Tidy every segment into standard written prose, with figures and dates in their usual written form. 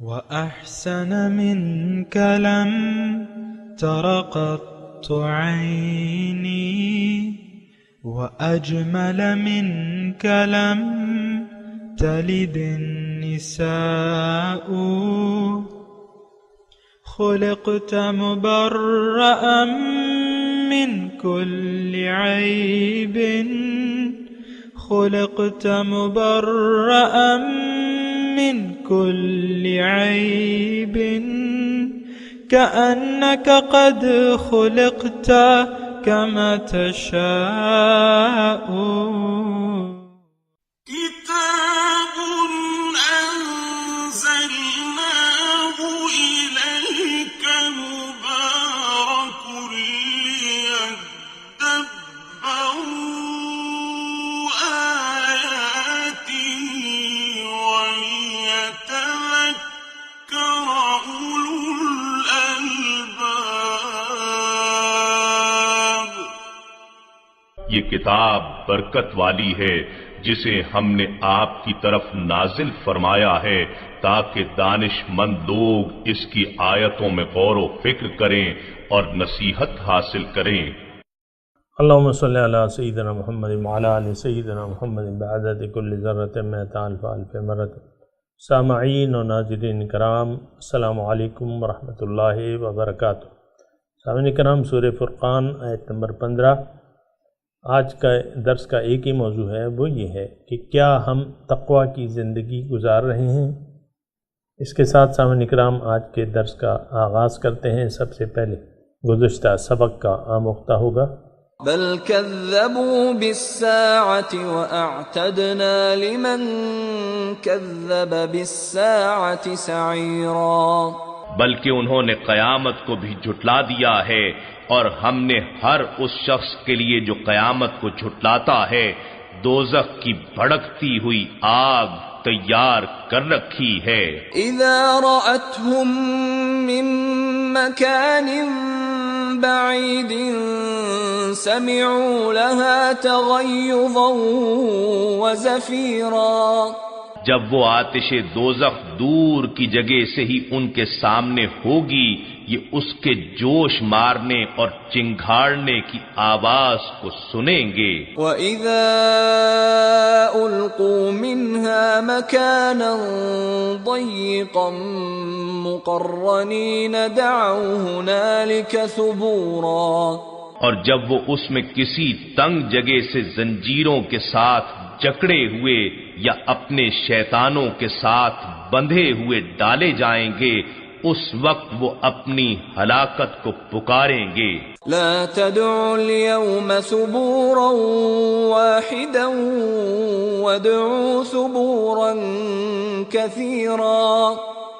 وأحسن منك لم تر قط عيني وأجمل منك لم تلد النساء خلقت مبرأ من كل عيب خلقت مبرأ من كل عيب كأنك قد خلقت كما تشاء كتاب أنزلناه إليك مبارك ليدبروا آياته وليتذكر أولو الألباب. یہ کتاب برکت والی ہے جسے ہم نے آپ کی طرف نازل فرمایا ہے تاکہ دانش مند لوگ اس کی آیتوں میں غور و فکر کریں اور نصیحت حاصل کریں. اللہم صلی علی سیدنا محمد وعلی آل سیدنا محمد بعدد کل ذرۃ مئۃ الف الف مرۃ. سامعین و ناظرین کرام، السلام علیکم ورحمۃ اللہ وبرکاتہ. سامعین کرام، سورہ فرقان آیت نمبر 15. آج کا درس کا ایک ہی موضوع ہے، وہ یہ ہے کہ کیا ہم تقوی کی زندگی گزار رہے ہیں. اس کے ساتھ سامعین کرام آج کے درس کا آغاز کرتے ہیں. سب سے پہلے گزشتہ سبق کا آموختہ ہوگا. بل كذبوا بالساعة وأعتدنا لمن كذب بالساعة سعيرا. بلکہ انہوں نے قیامت کو بھی جھٹلا دیا ہے اور ہم نے ہر اس شخص کے لیے جو قیامت کو جھٹلاتا ہے دوزخ کی بھڑکتی ہوئی آگ تیار کر رکھی ہے. إذا رأتهم من مكان بعيد سمعوا لها تغيظا وزفيرا. جب وہ آتش دوزخ دور کی جگہ سے ہی ان کے سامنے ہوگی یہ اس کے جوش مارنے اور چنگھاڑنے کی آواز کو سنیں گے. وَإِذَا أُلْقُوا مِنْهَا مَكَانًا ضَيِّقًا مُقَرَّنِينَ دَعَوْا هُنَالِكَ ثُبُورًا. اور جب وہ اس میں کسی تنگ جگہ سے زنجیروں کے ساتھ جکڑے ہوئے یا اپنے شیطانوں کے ساتھ بندھے ہوئے ڈالے جائیں گے اس وقت وہ اپنی ہلاکت کو پکاریں گے. لا تدعوا اليوم ثبورا واحدا وادعوا ثبورا كثيرا.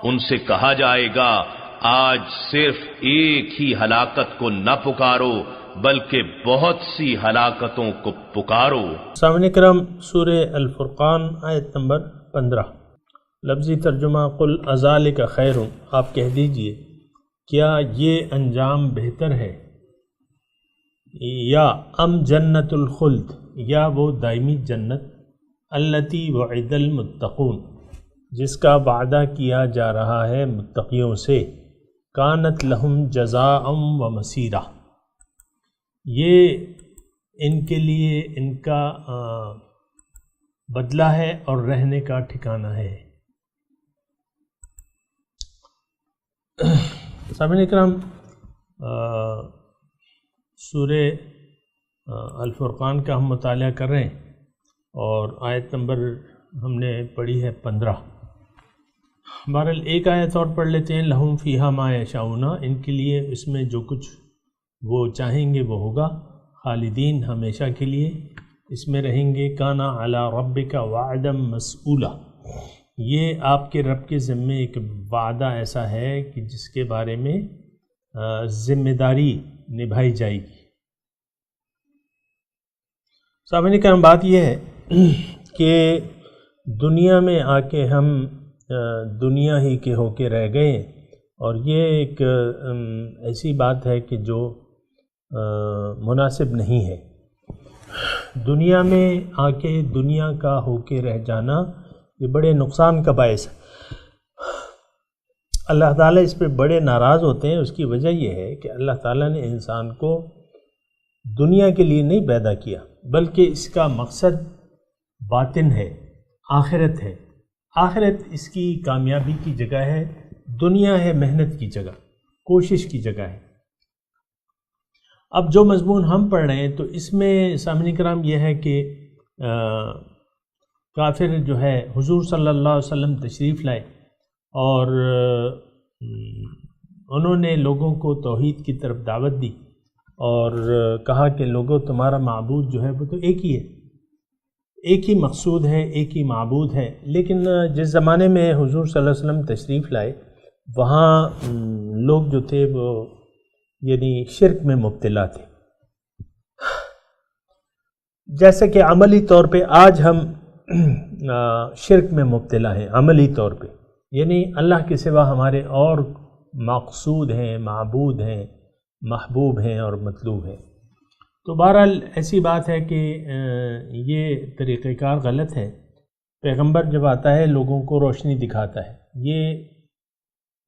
ان سے کہا جائے گا آج صرف ایک ہی ہلاکت کو نہ پکارو بلکہ بہت سی ہلاکتوں کو پکارو. سامعین کرام، سورہ الفرقان آیت نمبر 15. لفظی ترجمہ قل اذالک خیر، آپ کہہ دیجئے کیا یہ انجام بہتر ہے، یا ام جنت الخلد، یا وہ دائمی جنت التی وعد المتقون جس کا وعدہ کیا جا رہا ہے متقیوں سے، کانت لہم جزاء و مسیرہ، یہ ان کے لیے ان کا بدلہ ہے اور رہنے کا ٹھکانہ ہے. سامعین اکرام، سورہ الفرقان کا ہم مطالعہ کر رہے ہیں اور آیت نمبر ہم نے پڑھی ہے 15. بہرحال ایک آیت اور پڑھ لیتے ہیں. لہم فیہا ما یشاؤون، ان کے لیے اس میں جو کچھ وہ چاہیں گے وہ ہوگا، خالدین ہمیشہ کے لیے اس میں رہیں گے. کانا علی ربک وعدا مسئولا، یہ آپ کے رب کے ذمے ایک وعدہ ایسا ہے کہ جس کے بارے میں ذمہ داری نبھائی جائے گی. سامعین کرام، بات یہ ہے کہ دنیا میں آ کے ہم دنیا ہی کے ہو کے رہ گئے، اور یہ ایک ایسی بات ہے کہ جو مناسب نہیں ہے. دنیا میں آ کے دنیا کا ہو کے رہ جانا یہ بڑے نقصان کا باعث ہے. اللہ تعالیٰ اس پہ بڑے ناراض ہوتے ہیں، اس کی وجہ یہ ہے کہ اللہ تعالیٰ نے انسان کو دنیا کے لیے نہیں پیدا کیا، بلکہ اس کا مقصد باطن ہے، آخرت ہے۔ آخرت اس کی کامیابی کی جگہ ہے، دنیا ہے محنت کی جگہ، کوشش کی جگہ ہے۔ اب جو مضمون ہم پڑھ رہے ہیں تو اس میں سامعین کرام یہ ہے کہ کافر جو ہے حضور صلی اللہ علیہ وسلم تشریف لائے اور انہوں نے لوگوں کو توحید کی طرف دعوت دی اور کہا کہ لوگوں تمہارا معبود جو ہے وہ تو ایک ہی ہے، ایک ہی مقصود ہے، ایک ہی معبود ہے۔ لیکن جس زمانے میں حضور صلی اللہ علیہ وسلم تشریف لائے وہاں لوگ جو تھے وہ یعنی شرک میں مبتلا تھے، جیسے کہ عملی طور پہ آج ہم شرک میں مبتلا ہیں، عملی طور پہ یعنی اللہ کے سوا ہمارے اور مقصود ہیں، معبود ہیں، محبوب ہیں اور مطلوب ہیں۔ تو بہرحال ایسی بات ہے کہ یہ طریقہ کار غلط ہے۔ پیغمبر جب آتا ہے لوگوں کو روشنی دکھاتا ہے۔ یہ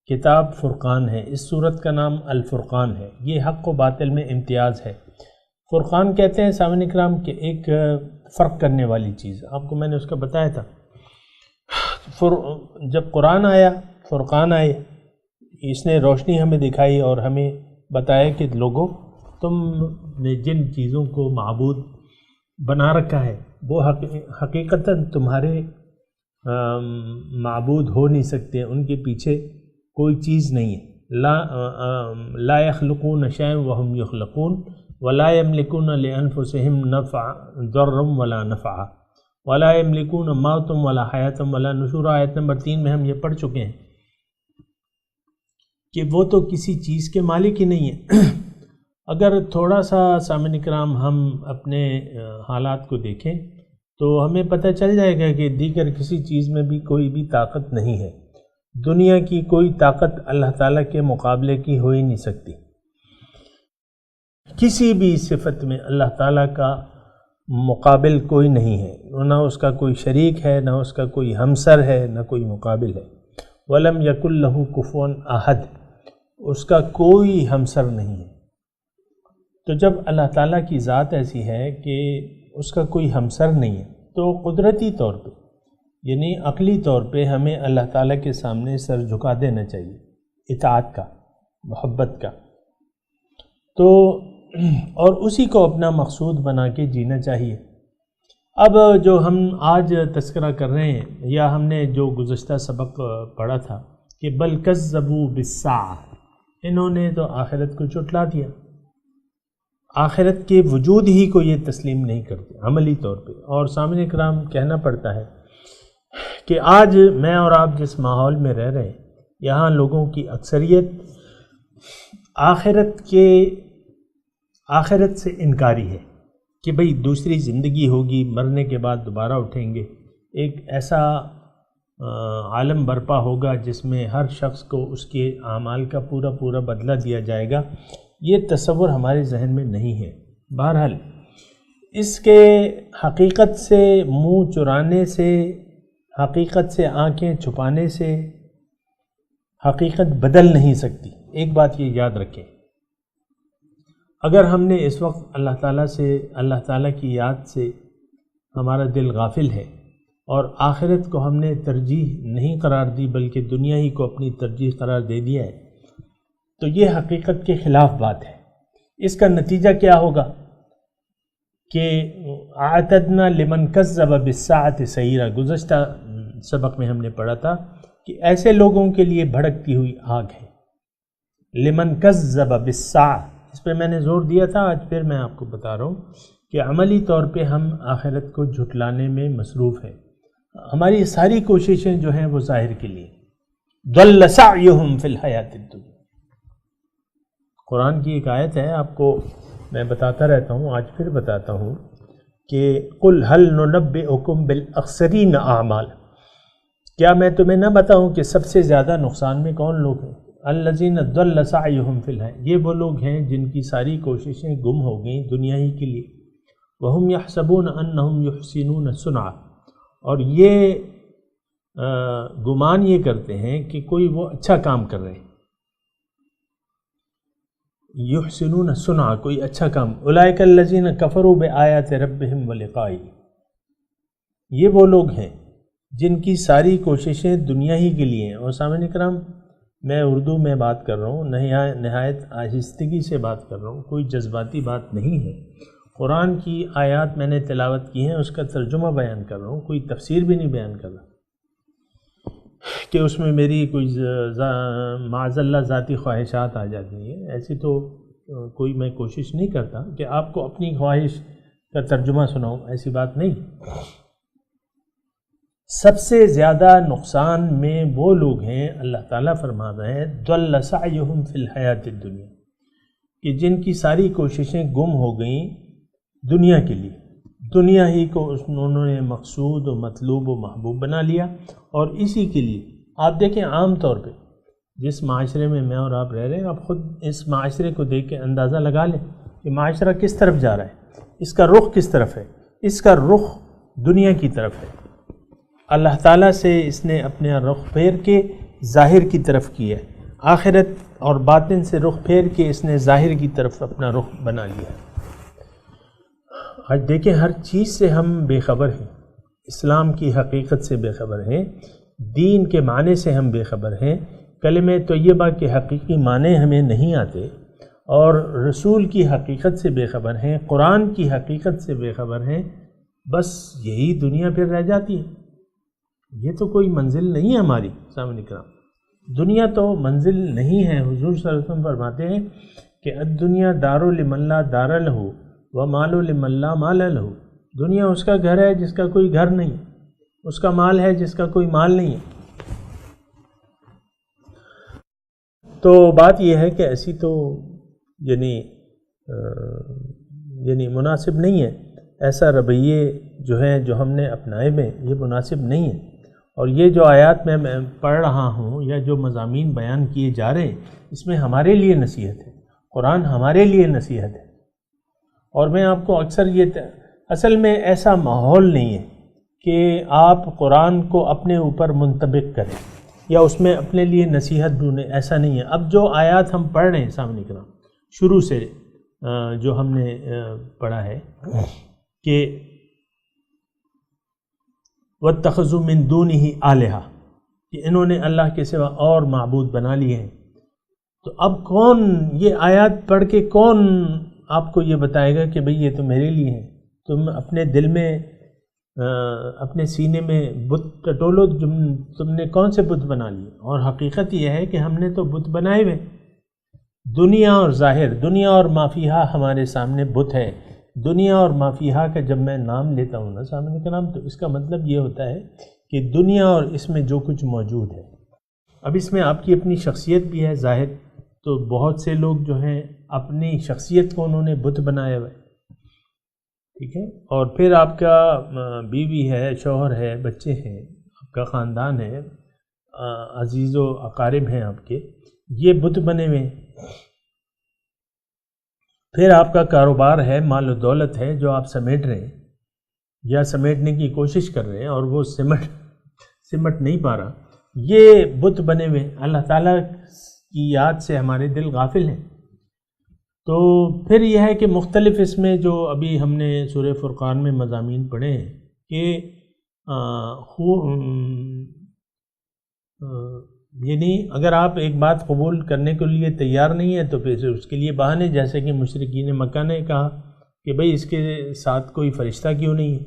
کتاب فرقان ہے، اس سورت کا نام الفرقان ہے، یہ حق و باطل میں امتیاز ہے۔ فرقان کہتے ہیں سامعین کرام کہ ایک فرق کرنے والی چیز، آپ کو میں نے اس کا بتایا تھا۔ جب قرآن آیا، فرقان آئے، اس نے روشنی ہمیں دکھائی اور ہمیں بتایا کہ لوگوں تم نے جن چیزوں کو معبود بنا رکھا ہے وہ حقیقتاً تمہارے معبود ہو نہیں سکتے، ان کے پیچھے کوئی چیز نہیں ہے۔ لا يخلقون شيئا وهم يخلقون ولا يملكون لانفسهم نفعا ضرا ولا نفعا ولا يملكون موتا ولا حیاتا ولا نشورا۔ آیت نمبر 3 میں ہم یہ پڑھ چکے ہیں کہ وہ تو کسی چیز کے مالک ہی نہیں ہے۔ اگر تھوڑا سا سامعین کرام ہم اپنے حالات کو دیکھیں تو ہمیں پتہ چل جائے گا کہ دیگر کسی چیز میں بھی کوئی بھی طاقت نہیں ہے۔ دنیا کی کوئی طاقت اللہ تعالیٰ کے مقابلے کی ہو ہی نہیں سکتی۔ کسی بھی صفت میں اللہ تعالیٰ کا مقابل کوئی نہیں ہے، نہ اس کا کوئی شریک ہے، نہ اس کا کوئی ہمسر ہے، نہ کوئی مقابل ہے۔ وَلَمْ يَكُنْ لَهُ كُفُوًا أَحَدٌ، اس کا کوئی ہمسر نہیں ہے۔ تو جب اللہ تعالیٰ کی ذات ایسی ہے کہ اس کا کوئی ہمسر نہیں ہے تو قدرتی طور پہ یعنی عقلی طور پہ ہمیں اللہ تعالیٰ کے سامنے سر جھکا دینا چاہیے، اطاعت کا، محبت کا، تو اور اسی کو اپنا مقصود بنا کے جینا چاہیے۔ اب جو ہم آج تذکرہ کر رہے ہیں یا ہم نے جو گزشتہ سبق پڑھا تھا کہ بل کذبوا بالساعہ، انہوں نے تو آخرت کو جھٹلا دیا، آخرت کے وجود ہی کو یہ تسلیم نہیں کرتے عملی طور پہ۔ اور سامعین کرام کہنا پڑتا ہے کہ آج میں اور آپ جس ماحول میں رہ رہے ہیں یہاں لوگوں کی اکثریت آخرت سے انکاری ہے کہ بھئی دوسری زندگی ہوگی، مرنے کے بعد دوبارہ اٹھیں گے، ایک ایسا عالم برپا ہوگا جس میں ہر شخص کو اس کے اعمال کا پورا پورا بدلہ دیا جائے گا۔ یہ تصور ہمارے ذہن میں نہیں ہے۔ بہرحال اس کے حقیقت سے منہ چرانے سے، حقیقت سے آنکھیں چھپانے سے حقیقت بدل نہیں سکتی۔ ایک بات یہ یاد رکھیں، اگر ہم نے اس وقت اللہ تعالیٰ کی یاد سے ہمارا دل غافل ہے اور آخرت کو ہم نے ترجیح نہیں قرار دی بلکہ دنیا ہی کو اپنی ترجیح قرار دے دیا ہے، تو یہ حقیقت کے خلاف بات ہے۔ اس کا نتیجہ کیا ہوگا کہ اعتدنا لمن کذب بالساعۃ سعیرا، گزشتہ سبق میں ہم نے پڑھا تھا کہ ایسے لوگوں کے لیے بھڑکتی ہوئی آگ ہے۔ لمن کذب بالساعۃ، اس پہ میں نے زور دیا تھا، آج پھر میں آپ کو بتا رہا ہوں کہ عملی طور پہ ہم آخرت کو جھٹلانے میں مصروف ہیں۔ ہماری ساری کوششیں جو ہیں وہ ظاہر کے لیے۔ ضل سعیہم فی الحیاۃ الدنیا، قرآن کی ایک آیت ہے، آپ کو میں بتاتا رہتا ہوں، آج پھر بتاتا ہوں کہ قل هل ننبئکم بالاخسرین اعمال، کیا میں تمہیں نہ بتاؤں کہ سب سے زیادہ نقصان میں کون لوگ ہیں؟ الذین ضل سعیہم فی الحیاۃ، یہ وہ لوگ ہیں جن کی ساری کوششیں گم ہو گئیں دنیا ہی کے لیے۔ وہم یحسبون انہم یحسنون صنعا، اور یہ گمان یہ کرتے ہیں کہ کوئی وہ اچھا کام کر رہے ہیں، یحسنون صنعا، کوئی اچھا کام، اولئک الذین کفروا بآیات ربہم ولقائہ، یہ وہ لوگ ہیں جن کی ساری کوششیں دنیا ہی کے لیے ہیں۔ اور سامعین کرام، میں اردو میں بات کر رہا ہوں، نہایت آہستگی سے بات کر رہا ہوں، کوئی جذباتی بات نہیں ہے۔ قرآن کی آیات میں نے تلاوت کی ہیں، اس کا ترجمہ بیان کر رہا ہوں، کوئی تفسیر بھی نہیں بیان کر رہا کہ اس میں میری کوئی معاذ اللہ ذاتی خواہشات آ جاتی ہیں۔ ایسی تو کوئی میں کوشش نہیں کرتا کہ آپ کو اپنی خواہش کا ترجمہ سناؤں، ایسی بات نہیں۔ سب سے زیادہ نقصان میں وہ لوگ ہیں، اللہ تعالیٰ فرما رہے ہیں ضل سعیہم فی الحیات الدنیا، کہ جن کی ساری کوششیں گم ہو گئیں دنیا کے لیے، دنیا ہی کو انہوں نے مقصود و مطلوب و محبوب بنا لیا، اور اسی کے لیے آپ دیکھیں عام طور پہ جس معاشرے میں میں اور آپ رہ رہے ہیں، آپ خود اس معاشرے کو دیکھ کے اندازہ لگا لیں کہ معاشرہ کس طرف جا رہا ہے، اس کا رخ کس طرف ہے، اس کا رخ دنیا کی طرف ہے۔ اللہ تعالیٰ سے اس نے اپنے رخ پھیر کے ظاہر کی طرف کیا ہے، آخرت اور باطن سے رخ پھیر کے اس نے ظاہر کی طرف اپنا رخ بنا لیا ہے۔ آج دیکھیں ہر چیز سے ہم بے خبر ہیں، اسلام کی حقیقت سے بے خبر ہیں، دین کے معنی سے ہم بے خبر ہیں، کلمہ طیبہ کے حقیقی معنی ہمیں نہیں آتے، اور رسول کی حقیقت سے بے خبر ہیں، قرآن کی حقیقت سے بے خبر ہیں۔ بس یہی دنیا پھر رہ جاتی ہے۔ یہ تو کوئی منزل نہیں ہے ہماری سامنے کرام، دنیا تو منزل نہیں ہے۔ حضور صلی اللہ علیہ وسلم فرماتے ہیں کہ الدنیا دار لمن لا دار لہ ومال لمن لا مال لہ، دنیا اس کا گھر ہے جس کا کوئی گھر نہیں، اس کا مال ہے جس کا کوئی مال نہیں ہے۔ تو بات یہ ہے کہ ایسی تو یعنی مناسب نہیں ہے، ایسا رویے جو ہیں جو ہم نے اپنائے ہوئے یہ مناسب نہیں ہے۔ اور یہ جو آیات میں پڑھ رہا ہوں یا جو مضامین بیان کیے جا رہے ہیں، اس میں ہمارے لیے نصیحت ہے، قرآن ہمارے لیے نصیحت ہے۔ اور میں آپ کو اکثر اصل میں ایسا ماحول نہیں ہے کہ آپ قرآن کو اپنے اوپر منطبق کریں یا اس میں اپنے لیے نصیحت ڈھونڈیں، ایسا نہیں ہے۔ اب جو آیات ہم پڑھ رہے ہیں سامنے کرام، شروع سے جو ہم نے پڑھا ہے کہ وَاتَّخَذُوا مِن دُونِهِ آلِهَةً، کہ انہوں نے اللہ کے سوا اور معبود بنا لیے ہیں۔ تو اب کون یہ آیات پڑھ کے کون آپ کو یہ بتائے گا کہ بھئی یہ تو میرے لیے ہے؟ تم اپنے دل میں اپنے سینے میں بت ٹٹولو، تم نے کون سے بت بنا لیے؟ اور حقیقت یہ ہے کہ ہم نے تو بت بنائے ہوئے، دنیا اور ظاہر، دنیا اور ما فیہا ہمارے سامنے بت ہے۔ دنیا اور ما فیہا کا جب میں نام لیتا ہوں نا سامنے کا نام، تو اس کا مطلب یہ ہوتا ہے کہ دنیا اور اس میں جو کچھ موجود ہے۔ اب اس میں آپ کی اپنی شخصیت بھی ہے ظاہر، تو بہت سے لوگ جو ہیں اپنی شخصیت کو انہوں نے بت بنایا ہوا ہے، ٹھیک ہے؟ اور پھر آپ کا بیوی ہے، شوہر ہے، بچے ہیں، آپ کا خاندان ہے، عزیز و اقارب ہیں آپ کے، یہ بت بنے ہوئے ہیں۔ پھر آپ کا کاروبار ہے، مال و دولت ہے جو آپ سمیٹ رہے ہیں یا سمیٹنے کی کوشش کر رہے ہیں اور وہ سمٹ نہیں پا رہا، یہ بت بنے ہوئے۔ اللہ تعالیٰ کی یاد سے ہمارے دل غافل ہیں۔ تو پھر یہ ہے کہ مختلف اس میں جو ابھی ہم نے سورہ فرقان میں مضامین پڑھے ہیں کہ یعنی اگر آپ ایک بات قبول کرنے کے لیے تیار نہیں ہے تو پھر اس کے لیے بہانے، جیسے کہ مشرکین مکہ نے کہا کہ بھئی اس کے ساتھ کوئی فرشتہ کیوں نہیں ہے،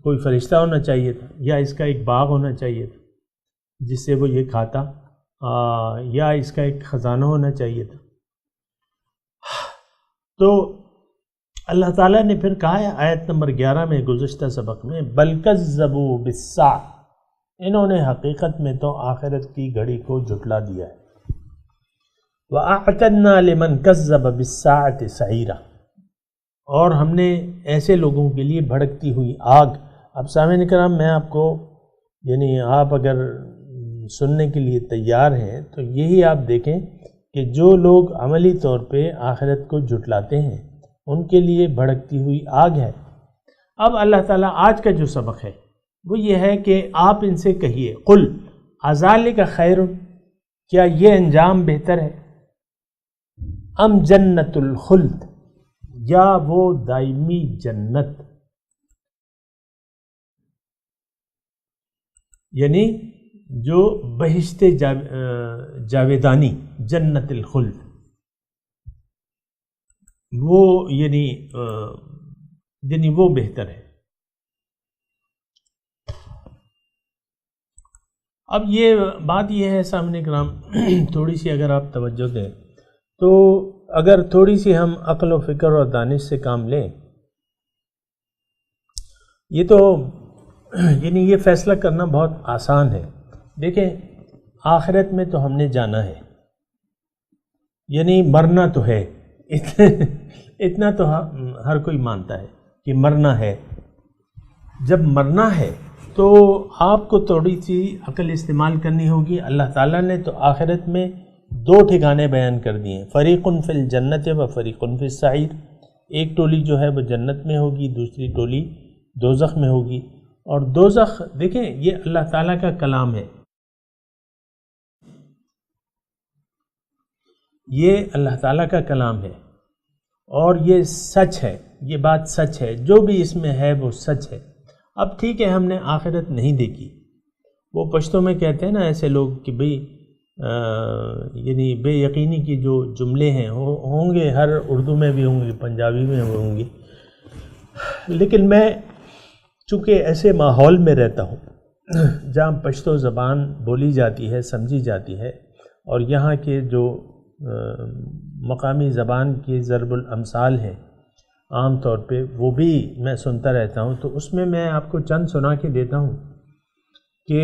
کوئی فرشتہ ہونا چاہیے تھا، یا اس کا ایک باغ ہونا چاہیے تھا جس سے وہ یہ کھاتا، یا اس کا ایک خزانہ ہونا چاہیے تھا۔ تو اللہ تعالیٰ نے پھر کہا ہے آیت نمبر 11 میں گزشتہ سبق میں، بل کذبوا بالساعۃ، انہوں نے حقیقت میں تو آخرت کی گھڑی کو جھٹلا دیا ہے۔ وَأَعْتَدْنَا لِمَنْ كَذَّبَ بِالسَّاعَةِ سَعِيرًا، اور ہم نے ایسے لوگوں کے لیے بھڑکتی ہوئی آگ۔ اب سامعین کرام، میں آپ کو یعنی آپ اگر سننے کے لیے تیار ہیں تو یہی آپ دیکھیں کہ جو لوگ عملی طور پہ آخرت کو جھٹلاتے ہیں ان کے لیے بھڑکتی ہوئی آگ ہے۔ اب اللہ تعالیٰ آج کا جو سبق ہے وہ یہ ہے کہ آپ ان سے کہیے قل اذالک خیر، کیا یہ انجام بہتر ہے، ام جنت الخلد، یا وہ دائمی جنت، یعنی جو بہشت جاویدانی جنت الخلد، وہ یعنی وہ بہتر ہے۔ اب یہ بات یہ ہے سامنے کرام، تھوڑی سی اگر آپ توجہ دیں تو اگر تھوڑی سی ہم عقل و فکر اور دانش سے کام لیں، یہ تو یعنی یہ فیصلہ کرنا بہت آسان ہے۔ دیکھیں آخرت میں تو ہم نے جانا ہے، یعنی مرنا تو ہے، اتنا تو ہر کوئی مانتا ہے کہ مرنا ہے۔ جب مرنا ہے تو آپ کو تھوڑی سی عقل استعمال کرنی ہوگی۔ اللہ تعالیٰ نے تو آخرت میں 2 ٹھکانے بیان کر دیے ہیں، فریق فی الجنت و فریق فی السعیر۔ ایک ٹولی جو ہے وہ جنت میں ہوگی، دوسری ٹولی دوزخ میں ہوگی۔ اور دوزخ دیکھیں یہ اللہ تعالیٰ کا کلام ہے، یہ اللہ تعالیٰ کا کلام ہے اور یہ سچ ہے، یہ بات سچ ہے، جو بھی اس میں ہے وہ سچ ہے۔ اب ٹھیک ہے ہم نے آخرت نہیں دیکھی، وہ پشتوں میں کہتے ہیں نا ایسے لوگ کہ بھئی یعنی بے یقینی کی جو جملے ہیں ہوں گے، ہر اردو میں بھی ہوں گے، پنجابی میں ہوں گے، لیکن میں چونکہ ایسے ماحول میں رہتا ہوں جہاں پشتو زبان بولی جاتی ہے، سمجھی جاتی ہے، اور یہاں کے جو مقامی زبان کی ضرب الامثال ہیں عام طور پہ وہ بھی میں سنتا رہتا ہوں، تو اس میں میں آپ کو چند سنا کے دیتا ہوں کہ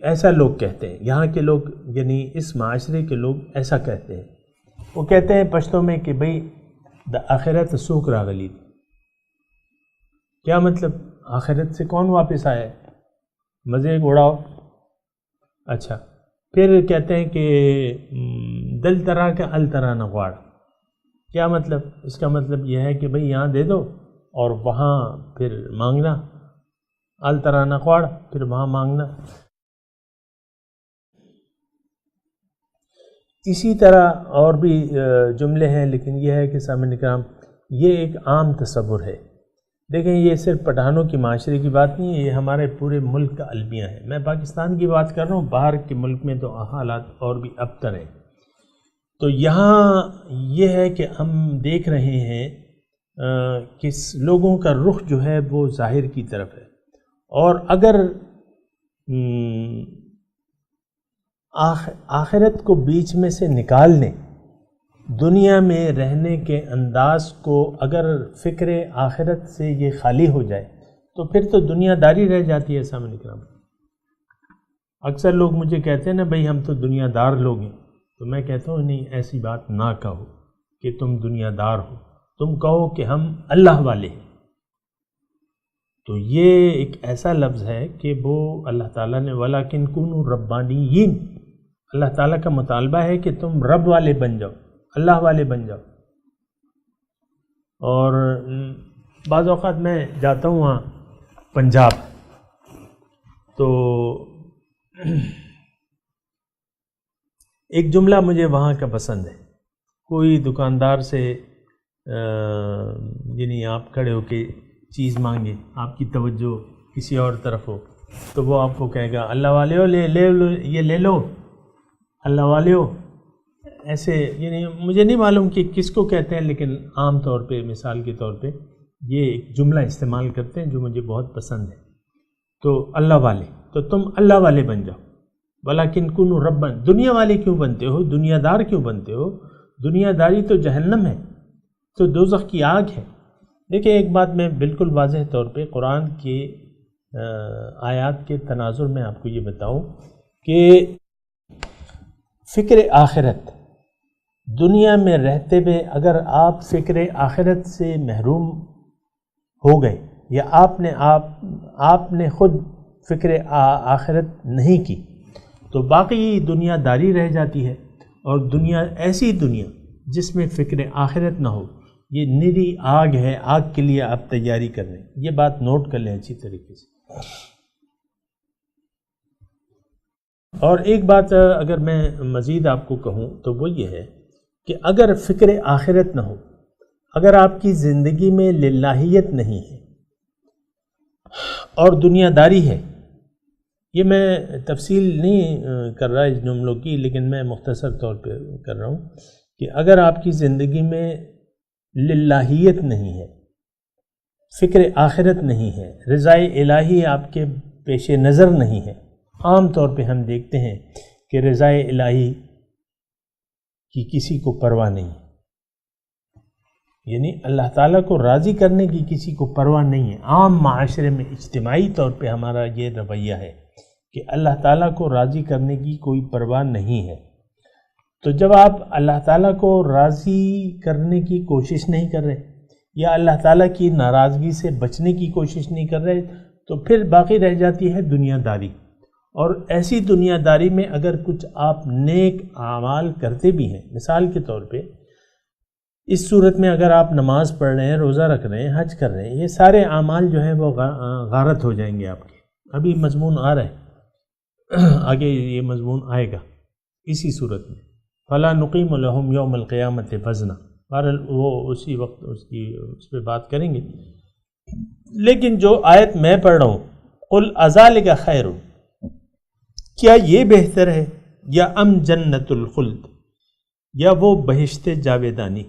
ایسا لوگ کہتے ہیں، یہاں کے لوگ یعنی اس معاشرے کے لوگ ایسا کہتے ہیں، وہ کہتے ہیں پشتوں میں کہ بھئی دا آخرت سوک راغلی، کیا مطلب آخرت سے کون واپس آیا ہے، مزے اڑاؤ۔ اچھا پھر کہتے ہیں کہ دل طرح کا الطرح نغواڑ، کیا مطلب، اس کا مطلب یہ ہے کہ بھئی یہاں دے دو اور وہاں پھر مانگنا، الطرح نغواڑ پھر وہاں مانگنا۔ اسی طرح اور بھی جملے ہیں، لیکن یہ ہے کہ سامعین کرام یہ ایک عام تصور ہے۔ دیکھیں یہ صرف پٹھانوں کی معاشرے کی بات نہیں ہے، یہ ہمارے پورے ملک کا المیہ ہے۔ میں پاکستان کی بات کر رہا ہوں، باہر کے ملک میں تو حالات اور بھی ابتر ہیں۔ تو یہاں یہ ہے کہ ہم دیکھ رہے ہیں کہ لوگوں کا رخ جو ہے وہ ظاہر کی طرف ہے، اور اگر آخرت کو بیچ میں سے نکال دیں، دنیا میں رہنے کے انداز کو اگر فکر آخرت سے یہ خالی ہو جائے تو پھر تو دنیا داری رہ جاتی ہے۔ سامنے کرام اکثر لوگ مجھے کہتے ہیں نا بھئی ہم تو دنیا دار لوگ ہیں، تو میں کہتا ہوں نہیں، ایسی بات نہ کہو کہ تم دنیا دار ہو، تم کہو کہ ہم اللہ والے ہیں۔ تو یہ ایک ایسا لفظ ہے کہ وہ اللہ تعالیٰ نے وَلَكِنْ كُونُوا رَبَّانِيِّينَ، اللہ تعالیٰ کا مطالبہ ہے کہ تم رب والے بن جاؤ، اللہ والے بن جاؤ۔ اور بعض اوقات میں جاتا ہوں وہاں پنجاب، تو ایک جملہ مجھے وہاں کا پسند ہے، کوئی دکاندار سے یعنی آپ کھڑے ہو کے چیز مانگے، آپ کی توجہ کسی اور طرف ہو، تو وہ آپ کو کہے گا اللہ والے ہو، یہ لے لو، اللہ والے ہو۔ ایسے یعنی مجھے نہیں معلوم کہ کس کو کہتے ہیں، لیکن عام طور پہ مثال کے طور پہ یہ ایک جملہ استعمال کرتے ہیں جو مجھے بہت پسند ہے۔ تو اللہ والے، تو تم اللہ والے بن جاؤ، وَلَكِنْ كُونُوا رَبًّا، دنیا والے کیوں بنتے ہو، دنیا دار کیوں بنتے ہو؟ دنیا داری تو جہنم ہے، تو دوزخ کی آگ ہے۔ دیکھیں ایک بات میں بالکل واضح طور پہ قرآن کے آیات کے تناظر میں آپ کو یہ بتاؤں کہ فکر آخرت، دنیا میں رہتے ہوئے اگر آپ فکر آخرت سے محروم ہو گئے، یا آپ نے خود فکر آخرت نہیں کی، تو باقی دنیا داری رہ جاتی ہے، اور دنیا ایسی دنیا جس میں فکر آخرت نہ ہو، یہ نری آگ ہے، آگ کے لیے آپ تیاری کر رہے ہیں۔ یہ بات نوٹ کر لیں اچھی طریقے سے۔ اور ایک بات اگر میں مزید آپ کو کہوں تو وہ یہ ہے کہ اگر فکر آخرت نہ ہو، اگر آپ کی زندگی میں للہیت نہیں ہے اور دنیا داری ہے، یہ میں تفصیل نہیں کر رہا اس جملوں کی، لیکن میں مختصر طور پہ کر رہا ہوں کہ اگر آپ کی زندگی میں للہیت نہیں ہے، فکر آخرت نہیں ہے، رضائے الہی آپ کے پیش نظر نہیں ہے، عام طور پہ ہم دیکھتے ہیں کہ رضائے الہی کی کسی کو پرواہ نہیں ہے، یعنی اللہ تعالیٰ کو راضی کرنے کی کسی کو پرواہ نہیں ہے۔ عام معاشرے میں اجتماعی طور پہ ہمارا یہ رویہ ہے کہ اللہ تعالیٰ کو راضی کرنے کی کوئی پرواہ نہیں ہے۔ تو جب آپ اللہ تعالیٰ کو راضی کرنے کی کوشش نہیں کر رہے یا اللہ تعالیٰ کی ناراضگی سے بچنے کی کوشش نہیں کر رہے تو پھر باقی رہ جاتی ہے دنیا داری، اور ایسی دنیا داری میں اگر کچھ آپ نیک اعمال کرتے بھی ہیں، مثال کے طور پہ اس صورت میں اگر آپ نماز پڑھ رہے ہیں، روزہ رکھ رہے ہیں، حج کر رہے ہیں، یہ سارے اعمال جو ہیں وہ غارت ہو جائیں گے آپ کے۔ ابھی مضمون آ رہا ہے، آگے یہ مضمون آئے گا اسی صورت میں، فَلَا نُقِيمُ لَهُمْ يَوْمَ الْقِيَامَةِ وَزْنًا، بہرحال وہ اسی وقت اس پہ بات کریں گے۔ لیکن جو آیت میں پڑھ رہا ہوں، قُلْ أَذَلِكَ خَيْرٌ، کیا یہ بہتر ہے یا ام جنت الخلد، یا وہ بہشت جاویدانی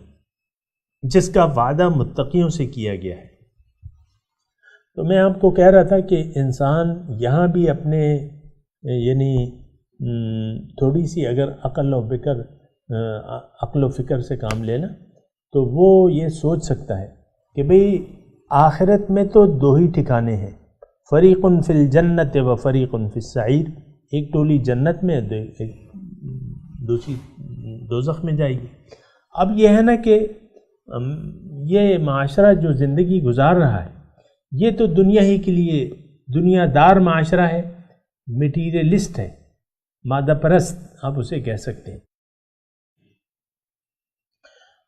جس کا وعدہ متقیوں سے کیا گیا ہے۔ تو میں آپ کو کہہ رہا تھا کہ انسان یہاں بھی اپنے یعنی تھوڑی سی اگر عقل و فکر سے کام لینا تو وہ یہ سوچ سکتا ہے کہ بھئی آخرت میں تو دو ہی ٹھکانے ہیں، فریق فی الجنت و فریق فی السعیر، ایک ٹولی جنت میں، دوسری دوزخ میں جائے گی۔ اب یہ ہے نا کہ یہ معاشرہ جو زندگی گزار رہا ہے یہ تو دنیا ہی کے لیے دنیا دار معاشرہ ہے، میٹیریلسٹ ہے، مادہ پرست آپ اسے کہہ سکتے ہیں۔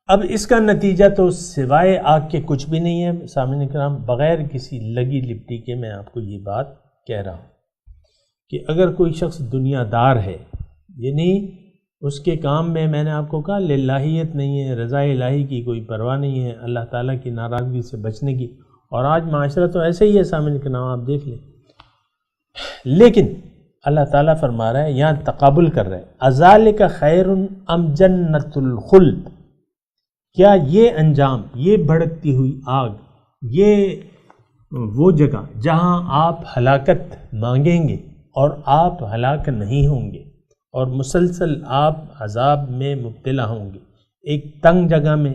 اب اس کا نتیجہ تو سوائے آگ کے کچھ بھی نہیں ہے۔ سامعین کرام، بغیر کسی لگی لپٹی کے میں آپ کو یہ بات کہہ رہا ہوں کہ اگر کوئی شخص دنیا دار ہے، یعنی اس کے کام میں نے آپ کو کہا للہیت نہیں ہے، رضا الہی کی کوئی پرواہ نہیں ہے، اللہ تعالیٰ کی ناراضگی سے بچنے کی، اور آج معاشرہ تو ایسے ہی ہے سامنے کے نام آپ دیکھ لیں۔ لیکن اللہ تعالیٰ فرما رہا ہے، یہاں تقابل کر رہا ہے، اذالک خیر ام جنت الخلد، کیا یہ انجام، یہ بھڑکتی ہوئی آگ، یہ وہ جگہ جہاں آپ ہلاکت مانگیں گے اور آپ ہلاک نہیں ہوں گے اور مسلسل آپ عذاب میں مبتلا ہوں گے، ایک تنگ جگہ میں،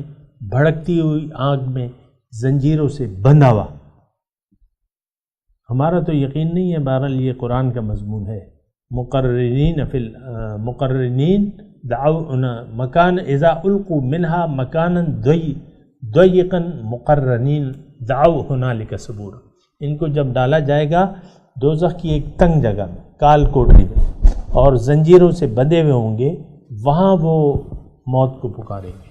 بھڑکتی ہوئی آگ میں، زنجیروں سے بندھا ہوا۔ ہمارا تو یقین نہیں ہے، بہرحال یہ قرآن کا مضمون ہے، مقرنین دعونا مکان اذا القوا منہا مکانا ضیقا مقرنین دعوا ہنالک ثبورا، ان کو جب ڈالا جائے گا دوزخ کی ایک تنگ جگہ میں، کال کوٹری میں، اور زنجیروں سے بندھے ہوئے ہوں گے، وہاں وہ موت کو پکاریں گے۔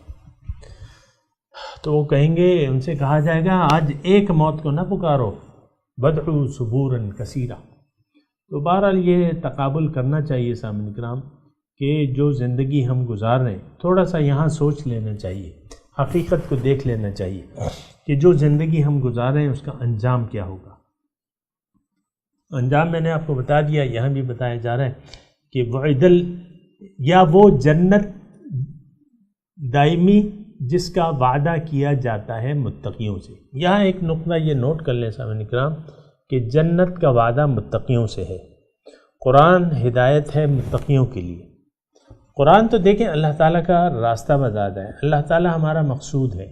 تو وہ کہیں گے، ان سے کہا جائے گا آج ایک موت کو نہ پکارو، بدعوا ثبورا کثیرا۔ تو بہرحال یہ تقابل کرنا چاہیے سامعین کرام کہ جو زندگی ہم گزار رہے ہیں، تھوڑا سا یہاں سوچ لینا چاہیے، حقیقت کو دیکھ لینا چاہیے کہ جو زندگی ہم گزار رہے ہیں اس کا انجام کیا ہوگا۔ انجام میں نے آپ کو بتا دیا، یہاں بھی بتایا جا رہا ہے کہ وعدل، یا وہ جنت دائمی جس کا وعدہ کیا جاتا ہے متقیوں سے۔ یہاں ایک نقطہ یہ نوٹ کر لیں سامعین کرام کہ جنت کا وعدہ متقیوں سے ہے۔ قرآن ہدایت ہے متقیوں کے لیے۔ قرآن تو دیکھیں اللہ تعالیٰ کا راستہ بتاتا ہے، اللہ تعالیٰ ہمارا مقصود ہے،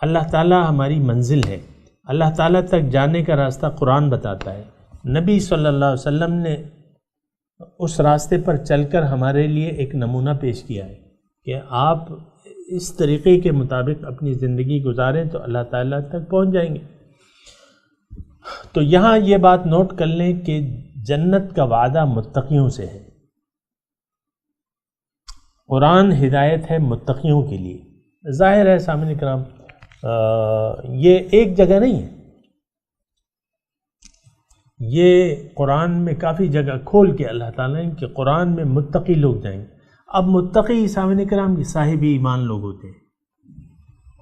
اللہ تعالیٰ ہماری منزل ہے، اللہ تعالیٰ تک جانے کا راستہ قرآن بتاتا ہے۔ نبی صلی اللہ علیہ وسلم نے اس راستے پر چل کر ہمارے لیے ایک نمونہ پیش کیا ہے کہ آپ اس طریقے کے مطابق اپنی زندگی گزاریں تو اللہ تعالیٰ تک پہنچ جائیں گے۔ تو یہاں یہ بات نوٹ کر لیں کہ جنت کا وعدہ متقیوں سے ہے۔ قرآن ہدایت ہے متقیوں کے لیے۔ ظاہر ہے سامعین کرام یہ ایک جگہ نہیں ہے، یہ قرآن میں کافی جگہ کھول کے اللہ تعالیٰ نے کہ قرآن میں متقی لوگ جائیں گے۔ اب متقی سامعین کرام یہ صاحب ایمان لوگ ہوتے ہیں،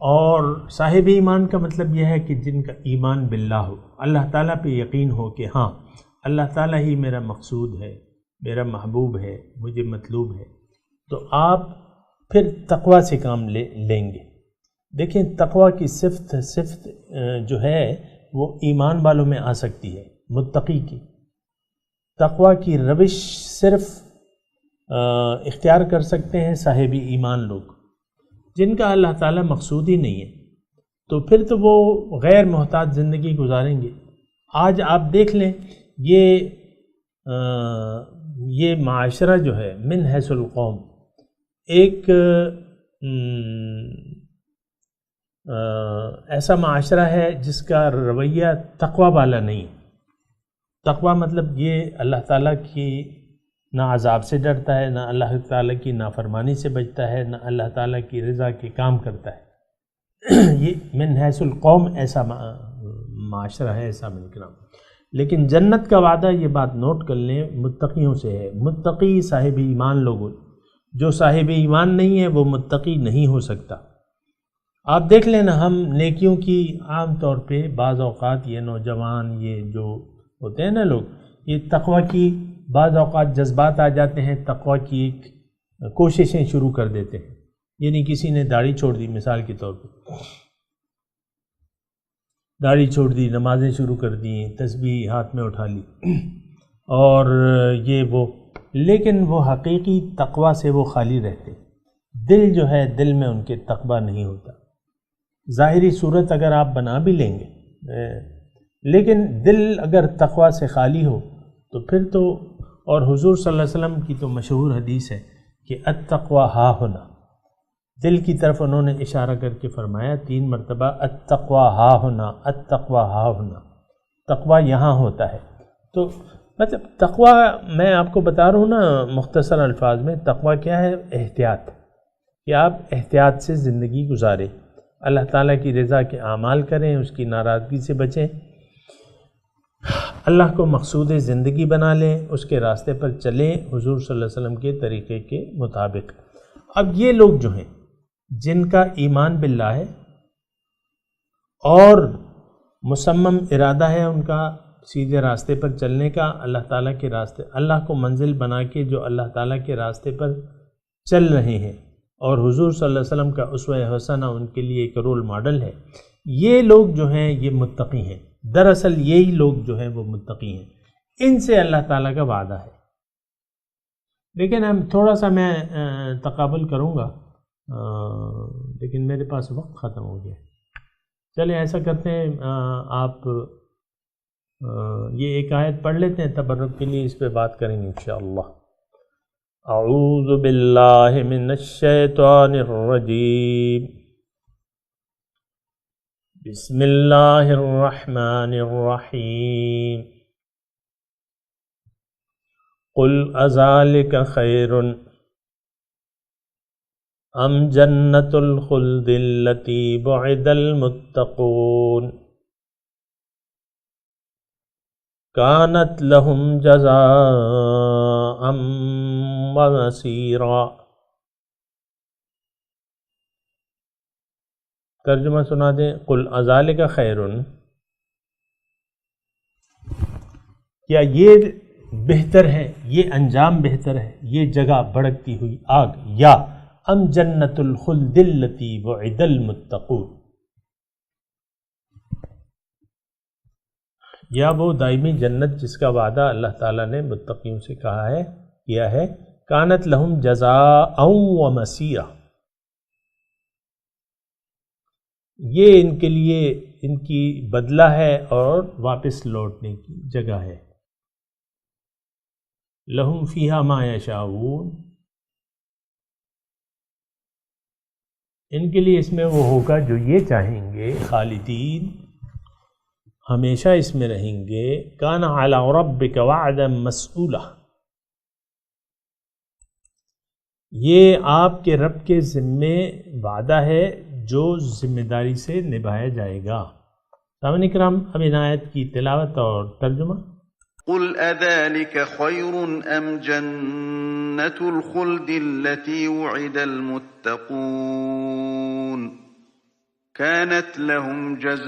اور صاحب ایمان کا مطلب یہ ہے کہ جن کا ایمان باللہ ہو، اللہ تعالیٰ پہ یقین ہو کہ ہاں اللہ تعالیٰ ہی میرا مقصود ہے، میرا محبوب ہے، مجھے مطلوب ہے، تو آپ پھر تقوی سے کام لیں گے۔ دیکھیں تقوی کی صفت جو ہے وہ ایمان والوں میں آ سکتی ہے، متقی کی۔ تقوی کی روش صرف اختیار کر سکتے ہیں صاحب ایمان لوگ، جن کا اللہ تعالیٰ مقصود ہی نہیں ہے، تو پھر تو وہ غیر محتاط زندگی گزاریں گے۔ آج آپ دیکھ لیں یہ معاشرہ جو ہے من حیث القوم ایک ایسا معاشرہ ہے جس کا رویہ تقوی والا نہیں ہے۔ تقوی مطلب یہ اللہ تعالیٰ کی نہ عذاب سے ڈرتا ہے، نہ اللہ تعالیٰ کی نافرمانی سے بچتا ہے، نہ اللہ تعالیٰ کی رضا کے کام کرتا ہے۔ یہ من حیث القوم ایسا معاشرہ ہے، ایسا کرام۔ لیکن جنت کا وعدہ، یہ بات نوٹ کر لیں، متقیوں سے ہے۔ متقی صاحب ایمان لوگ، جو صاحب ایمان نہیں ہے وہ متقی نہیں ہو سکتا۔ آپ دیکھ لیں نا، ہم نیکیوں کی عام طور پہ بعض اوقات یہ نوجوان یہ جو ہوتے ہیں نا لوگ، یہ تقوی کی بعض اوقات جذبات آ جاتے ہیں، تقوی کی ایک کوششیں شروع کر دیتے ہیں۔ یعنی کسی نے داڑھی چھوڑ دی، مثال کے طور پہ داڑھی چھوڑ دی، نمازیں شروع کر دیں، تسبیح ہاتھ میں اٹھا لی، اور یہ وہ، لیکن وہ حقیقی تقوی سے وہ خالی رہتے۔ دل جو ہے، دل میں ان کے تقوی نہیں ہوتا۔ ظاہری صورت اگر آپ بنا بھی لیں گے، لیکن دل اگر تقوی سے خالی ہو تو پھر تو، اور حضور صلی اللہ علیہ وسلم کی تو مشہور حدیث ہے کہ التقوی ہا ہونا، دل کی طرف انہوں نے اشارہ کر کے فرمایا 3 مرتبہ، التقوی ہا ہونا، التقوی ہا ہونا، تقوی یہاں ہوتا ہے۔ تو مطلب تقوی میں آپ کو بتا رہا ہوں نا مختصر الفاظ میں، تقوی کیا ہے؟ احتیاط، کہ آپ احتیاط سے زندگی گزاریں، اللہ تعالیٰ کی رضا کے اعمال کریں، اس کی ناراضگی سے بچیں، اللہ کو مقصود زندگی بنا لیں، اس کے راستے پر چلیں حضور صلی اللہ علیہ وسلم کے طریقے کے مطابق۔ اب یہ لوگ جو ہیں جن کا ایمان باللہ ہے اور مصمم ارادہ ہے ان کا سیدھے راستے پر چلنے کا، اللہ تعالیٰ کے راستے، اللہ کو منزل بنا کے جو اللہ تعالیٰ کے راستے پر چل رہے ہیں، اور حضور صلی اللہ علیہ وسلم کا اسوہ حسنہ ان کے لیے ایک رول ماڈل ہے، یہ لوگ جو ہیں یہ متقی ہیں۔ دراصل یہی لوگ جو ہیں وہ متقی ہیں، ان سے اللہ تعالیٰ کا وعدہ ہے۔ لیکن ہم تھوڑا سا میں تقابل کروں گا، لیکن میرے پاس وقت ختم ہو گیا۔ چلیں ایسا کرتے ہیں، آپ یہ ایک آیت پڑھ لیتے ہیں، تبرک کے لیے اس پہ بات کریں گے انشاءاللہ۔ اعوذ باللہ من الشیطان الرجیم، بسم اللہ الرحمن الرحیم، قل اذالک خیر ام جنت الخلد التی بعد المتقون کانت لہم جزاء ومصیرا۔ ترجمہ سنا دیں، قل اذالک خیر، کیا یہ بہتر ہے، یہ انجام بہتر ہے، یہ جگہ بھڑکتی ہوئی آگ، یا ام جنت الخلد التی وعد المتقون، یا وہ دائمی جنت جس کا وعدہ اللہ تعالیٰ نے متقیوں سے کہا ہے، کیا ہے، کانت لہم جزاء ومصیرا، یہ ان کے لیے ان کی بدلہ ہے اور واپس لوٹنے کی جگہ ہے۔ لہم فیہا ما یشاؤون، ان کے لیے اس میں وہ ہوگا جو یہ چاہیں گے، خالدین، ہمیشہ اس میں رہیں گے، کان علی ربک وعدا مسئولا، یہ آپ کے رب کے ذمے وعدہ ہے جو ذمہ داری سے نبھایا جائے گا۔ سامعین کرام، اب ان آیت کی تلاوت اور ترجمہ۔ قل أذلك خير أم جنة الخلد التي وعد المتقون كانت لهم جزاء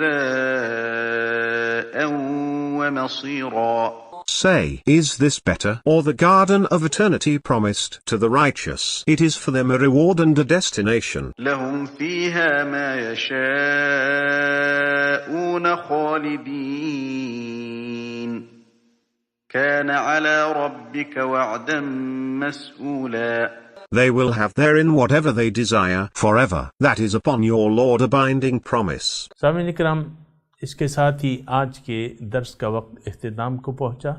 ومصيرا. Say, is this better, or the garden of eternity promised to the righteous? It is for them a reward and a destination. لهم فيها ما يشاءون خالدين كان على ربك وعدا مسئولا. They will have therein whatever they desire forever. That is upon your Lord a binding promise. سامعین کرام، اس کے ساتھ ہی آج کے درس کا وقت اختتام کو پہنچا۔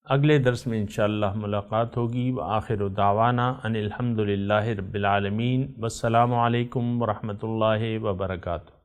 اگلے درس میں انشاءاللہ ملاقات ہوگی۔ وآخر دعوانا ان الحمدللہ رب العالمین، والسلام علیکم ورحمۃ اللہ وبرکاتہ۔